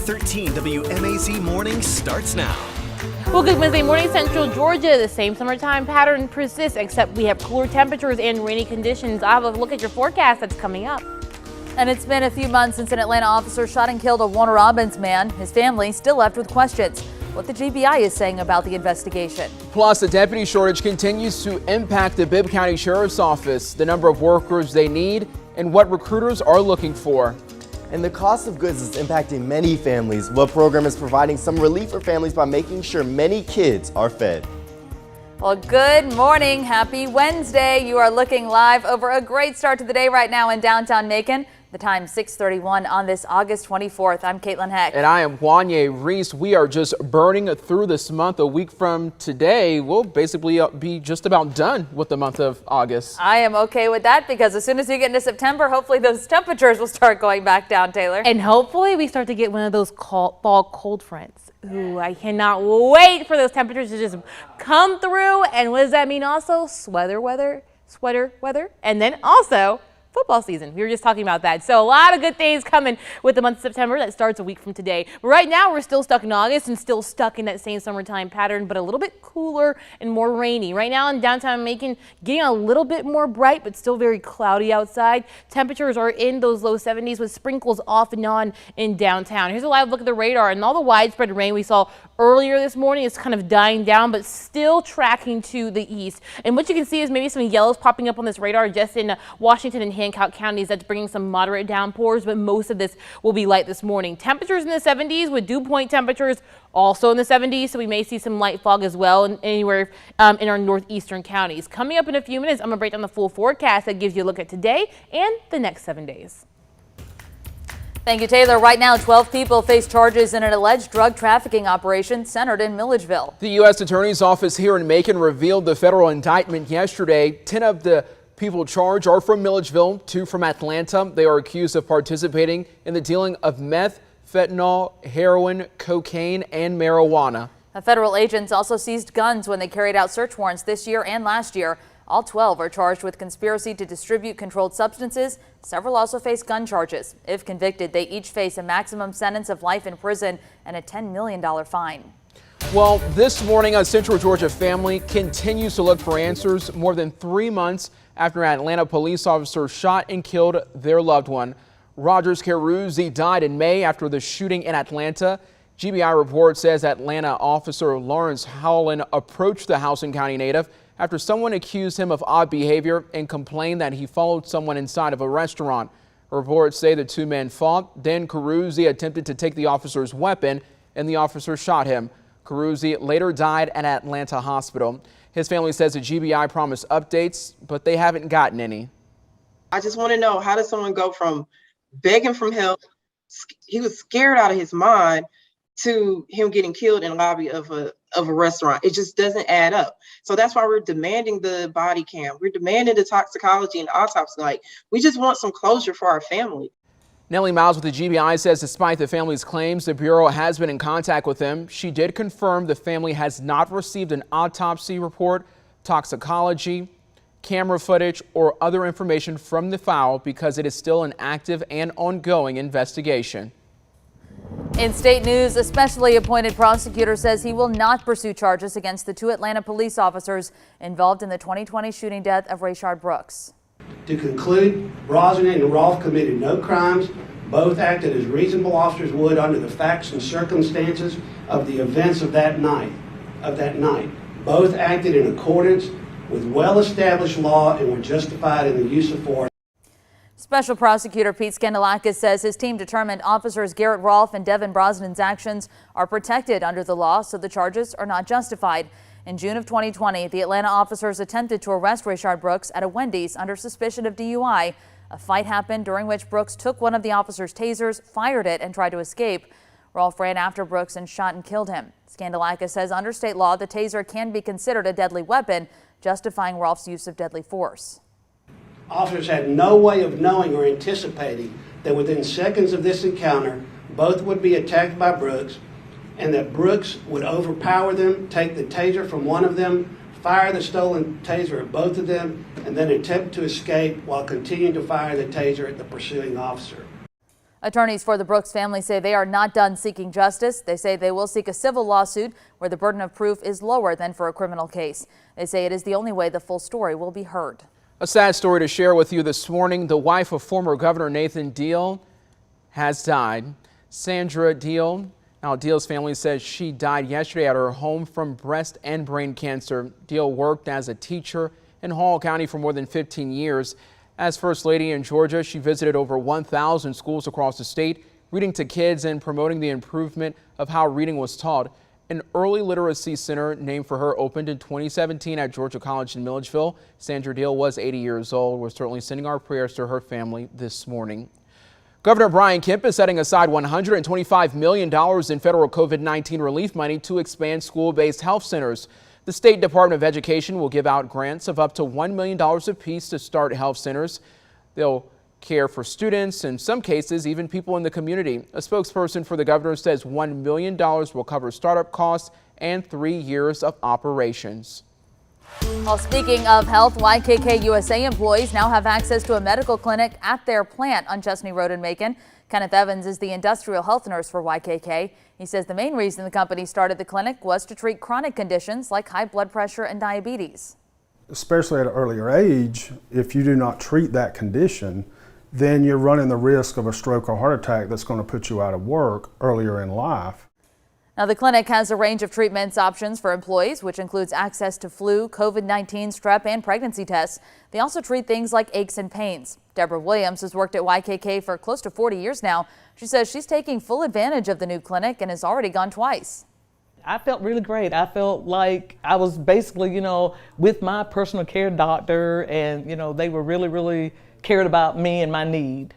13 WMAZ Morning starts now. Well, good Wednesday morning, Central Georgia. The same summertime pattern persists, except we have cooler temperatures and rainy conditions. I'll have a look at your forecast that's coming up. And it's been a few months since an Atlanta officer shot and killed a Warner Robins man. His family still left with questions. What the GBI is saying about the investigation. Plus, the deputy shortage continues to impact the Bibb County Sheriff's Office, the number of workers they need, and what recruiters are looking for. And the cost of goods is impacting many families. What program is providing some relief for families by making sure many kids are fed? Well, good morning. Happy Wednesday. You are looking live over a great start to the day right now in downtown Macon. The time 6:31 on this August 24th. I'm Caitlin Heck. And I am Wanye Reese. We are just burning through this month. A week from today, we'll basically be just about done with the month of August. I am okay with that because as soon as we get into September, hopefully those temperatures will start going back down, Taylor. And hopefully we start to get one of those fall cold fronts. Ooh, I cannot wait for those temperatures to just come through. And what does that mean also? Sweater weather, and then also football season. We were just talking about that. So a lot of good things coming with the month of September. That starts a week from today. But right now we're still stuck in August and still stuck in that same summertime pattern, but a little bit cooler and more rainy. Right now in downtown Macon, getting a little bit more bright, but still very cloudy outside. Temperatures are in those low 70s with sprinkles off and on in downtown. Here's a live look at the radar, and all the widespread rain we saw earlier this morning is kind of dying down, but still tracking to the east. And what you can see is maybe some yellows popping up on this radar just in Washington and Hancock counties. That's bringing some moderate downpours, but most of this will be light this morning. Temperatures in the 70s with dew point temperatures also in the 70s, so we may see some light fog as well anywhere in our northeastern counties. Coming up in a few minutes, I'm going to break down the full forecast that gives you a look at today and the next 7 days. Thank you, Taylor. Right now, 12 people face charges in an alleged drug trafficking operation centered in Milledgeville. The U.S. Attorney's Office here in Macon revealed the federal indictment yesterday. 10 of the people charged are from Milledgeville, 2 from Atlanta. They are accused of participating in the dealing of meth, fentanyl, heroin, cocaine, and marijuana. Federal agents also seized guns when they carried out search warrants this year and last year. All 12 are charged with conspiracy to distribute controlled substances. Several also face gun charges. If convicted, they each face a maximum sentence of life in prison and a $10 million fine. Well, this morning, a Central Georgia family continues to look for answers more than 3 months after an Atlanta police officer shot and killed their loved one. Rogers Caruzi died in May after the shooting in Atlanta. GBI report says Atlanta officer Lawrence Howland approached the Houston County native after someone accused him of odd behavior and complained that he followed someone inside of a restaurant. Reports say the 2 men fought. Then Caruzi attempted to take the officer's weapon and the officer shot him. Caruzi later died at Atlanta hospital. His family says the GBI promised updates, but they haven't gotten any. I just want to know, how does someone go from begging for help, he was scared out of his mind, to him getting killed in the lobby of a restaurant? It just doesn't add up. So that's why we're demanding the body cam. We're demanding the toxicology and autopsy. Like, we just want some closure for our family. Nellie Miles with the GBI says despite the family's claims, the Bureau has been in contact with them. She did confirm the family has not received an autopsy report, toxicology, camera footage, or other information from the file because it is still an active and ongoing investigation. In state news, a specially appointed prosecutor says he will not pursue charges against the 2 Atlanta police officers involved in the 2020 shooting death of Rayshard Brooks. To conclude, Brosnan and Rolfe committed no crimes. Both acted as reasonable officers would under the facts and circumstances of the events of that night. Both acted in accordance with well-established law and were justified in the use of force. Special Prosecutor Pete Skandalakis says his team determined officers Garrett Rolfe and Devin Brosnan's actions are protected under the law, so the charges are not justified. In June of 2020, the Atlanta officers attempted to arrest Rayshard Brooks at a Wendy's under suspicion of DUI. A fight happened during which Brooks took one of the officers' tasers, fired it, and tried to escape. Rolfe ran after Brooks and shot and killed him. Skandalakis says under state law, the taser can be considered a deadly weapon, justifying Rolfe's use of deadly force. Officers had no way of knowing or anticipating that within seconds of this encounter, both would be attacked by Brooks, and that Brooks would overpower them, take the taser from one of them, fire the stolen taser at both of them, and then attempt to escape while continuing to fire the taser at the pursuing officer. Attorneys for the Brooks family say they are not done seeking justice. They say they will seek a civil lawsuit where the burden of proof is lower than for a criminal case. They say it is the only way the full story will be heard. A sad story to share with you this morning. The wife of former Governor Nathan Deal has died. Sandra Deal. Now, Deal's family says she died yesterday at her home from breast and brain cancer. Deal worked as a teacher in Hall County for more than 15 years. As First Lady in Georgia, she visited over 1,000 schools across the state, reading to kids and promoting the improvement of how reading was taught. An early literacy center named for her opened in 2017 at Georgia College in Milledgeville. Sandra Deal was 80 years old. We're certainly sending our prayers to her family this morning. Governor Brian Kemp is setting aside $125 million in federal COVID-19 relief money to expand school-based health centers. The State Department of Education will give out grants of up to $1 million apiece to start health centers. They'll care for students, in some cases, even people in the community. A spokesperson for the governor says $1 million will cover startup costs and 3 years of operations. Well, speaking of health, YKK USA employees now have access to a medical clinic at their plant on Chesney Road in Macon. Kenneth Evans is the industrial health nurse for YKK. He says the main reason the company started the clinic was to treat chronic conditions like high blood pressure and diabetes. Especially at an earlier age, if you do not treat that condition, then you're running the risk of a stroke or heart attack that's going to put you out of work earlier in life. Now, the clinic has a range of treatments options for employees, which includes access to flu, COVID-19, strep, and pregnancy tests. They also treat things like aches and pains. Deborah Williams has worked at YKK for close to 40 years now. She says she's taking full advantage of the new clinic and has already gone twice. I felt really great. I felt like I was basically, with my personal care doctor, and, they were really cared about me and my need.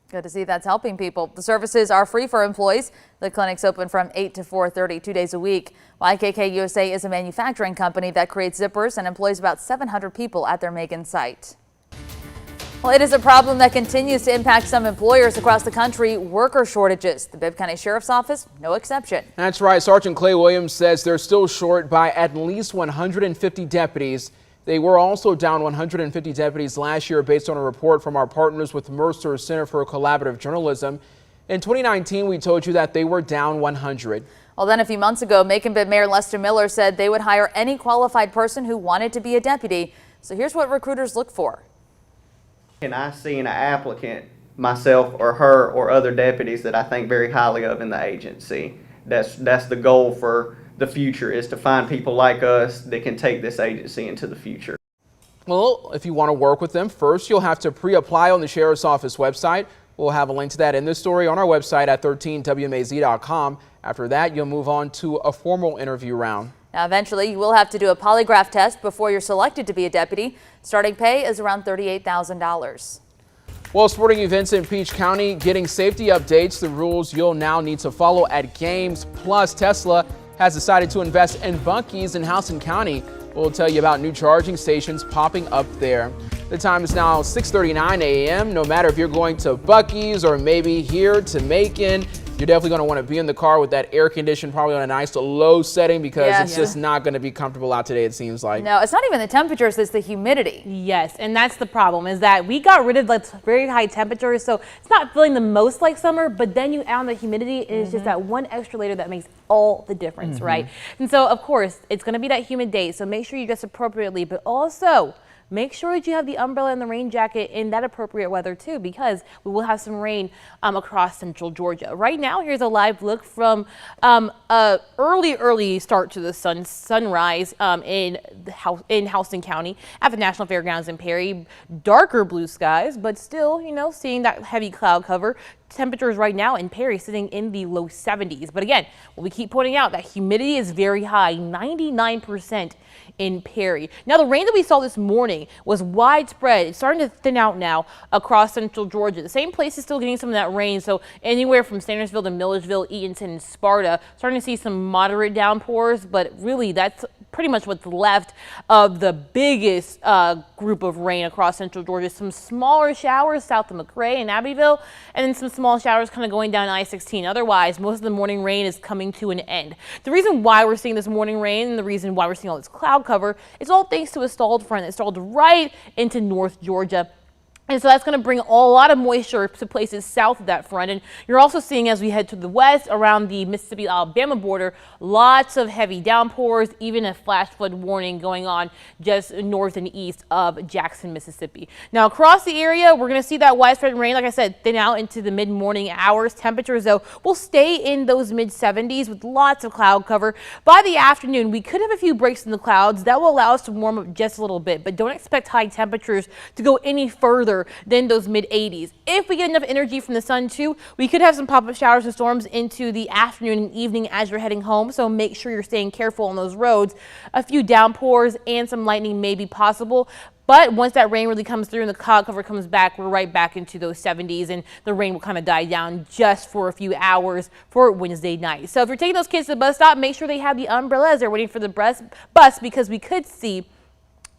Good to see that's helping people. The services are free for employees. The clinic's open from 8 to 4:30, 2 days a week. YKK USA is a manufacturing company that creates zippers and employs about 700 people at their Macon site. Well, it is a problem that continues to impact some employers across the country, worker shortages. The Bibb County Sheriff's Office, no exception. That's right. Sergeant Clay Williams says they're still short by at least 150 deputies. They were also down 150 deputies last year based on a report from our partners with Mercer Center for Collaborative Journalism. In 2019, we told you that they were down 100. Well, then a few months ago, Macon-Bibb Mayor Lester Miller said they would hire any qualified person who wanted to be a deputy. So here's what recruiters look for. Can I see an applicant, myself or her or other deputies that I think very highly of in the agency? That's the goal for the future, is to find people like us that can take this agency into the future. Well, if you want to work with them, first you'll have to pre-apply on the Sheriff's Office website. We'll have a link to that in this story on our website at 13wmaz.com. After that, you'll move on to a formal interview round. Now, eventually, you will have to do a polygraph test before you're selected to be a deputy. Starting pay is around $38,000. Well, sporting events in Peach County getting safety updates, the rules you'll now need to follow at games. Plus, Tesla has decided to invest in Buc-ee's in Houston County. We'll tell you about new charging stations popping up there. The time is now 6:39 a.m. No matter if you're going to Buc-ee's or maybe here to Macon, you're definitely going to want to be in the car with that air condition, probably on a nice low setting, because it's just not going to be comfortable out today, it seems like. No, it's not even the temperatures, it's the humidity. Yes, and that's the problem, is that we got rid of the very high temperatures, so it's not feeling the most like summer, but then you add on the humidity, and it's just that one extra layer that makes all the difference, right? And so, of course, it's going to be that humid day, so make sure you dress appropriately, but also make sure that you have the umbrella and the rain jacket in that appropriate weather too, because we will have some rain across central Georgia. Right now, here's a live look from a early start to the sunrise in Houston County at the National Fairgrounds in Perry. Darker blue skies, but still, seeing that heavy cloud cover. Temperatures right now in Perry sitting in the low 70s. But again, we keep pointing out that humidity is very high, 99% in Perry. Now, the rain that we saw this morning was widespread. It's starting to thin out now across central Georgia. The same place is still getting some of that rain. So anywhere from Sandersville to Milledgeville, Eatonton, and Sparta, starting to see some moderate downpours, but really that's pretty much what's left of the biggest group of rain across central Georgia. Some smaller showers south of McRae and Abbeville, and then some small showers kind of going down I-16. Otherwise, most of the morning rain is coming to an end. The reason why we're seeing this morning rain and the reason why we're seeing all this cloud cover is all thanks to a stalled front that stalled right into North Georgia. And so that's going to bring a lot of moisture to places south of that front. And you're also seeing, as we head to the west around the Mississippi-Alabama border, lots of heavy downpours, even a flash flood warning going on just north and east of Jackson, Mississippi. Now across the area, we're going to see that widespread rain, like I said, thin out into the mid-morning hours. Temperatures, though, will stay in those mid-70s with lots of cloud cover. By the afternoon, we could have a few breaks in the clouds. That will allow us to warm up just a little bit, but don't expect high temperatures to go any further than those mid-80s. If we get enough energy from the sun too, we could have some pop-up showers and storms into the afternoon and evening as you're heading home, so make sure you're staying careful on those roads. A few downpours and some lightning may be possible, but once that rain really comes through and the cloud cover comes back, we're right back into those 70s, and the rain will kind of die down just for a few hours for Wednesday night. So if you're taking those kids to the bus stop, make sure they have the umbrella as they're waiting for the bus, because we could see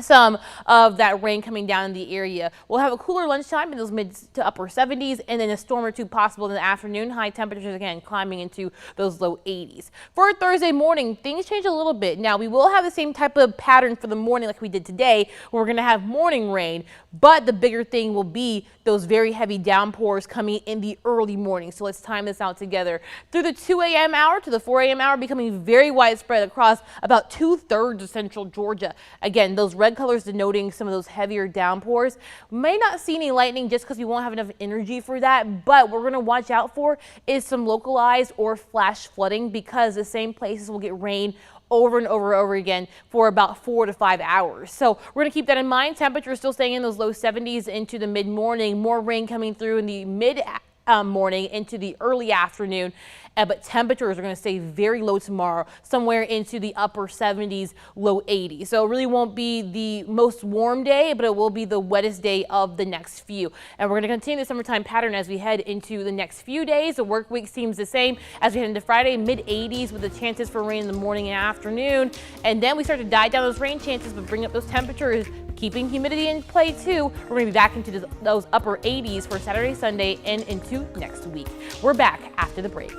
some of that rain coming down in the area. We'll have a cooler lunchtime in those mid to upper 70s, and then a storm or two possible in the afternoon. High temperatures again climbing into those low 80s. For Thursday morning, things change a little bit. Now we will have the same type of pattern for the morning like we did today. We're going to have morning rain, but the bigger thing will be those very heavy downpours coming in the early morning. So let's time this out together. Through the 2 a.m. hour to the 4 a.m. hour, becoming very widespread across about 2/3 of central Georgia. Again, those red colors denoting some of those heavier downpours. May not see any lightning just because we won't have enough energy for that, but what we're going to watch out for is some localized or flash flooding, because the same places will get rain over and over again for about 4 to 5 hours. So we're going to keep that in mind. Temperatures still staying in those low 70s into the mid-morning. More rain coming through in the mid-morning into the early afternoon. But temperatures are going to stay very low tomorrow, somewhere into the upper 70s, low 80s. So it really won't be the most warm day, but it will be the wettest day of the next few. And we're going to continue the summertime pattern as we head into the next few days. The work week seems the same as we head into Friday, mid 80s with the chances for rain in the morning and afternoon. And then we start to die down those rain chances, but bring up those temperatures, keeping humidity in play too. We're going to be back into those upper 80s for Saturday, Sunday, and into next week. We're back after the break.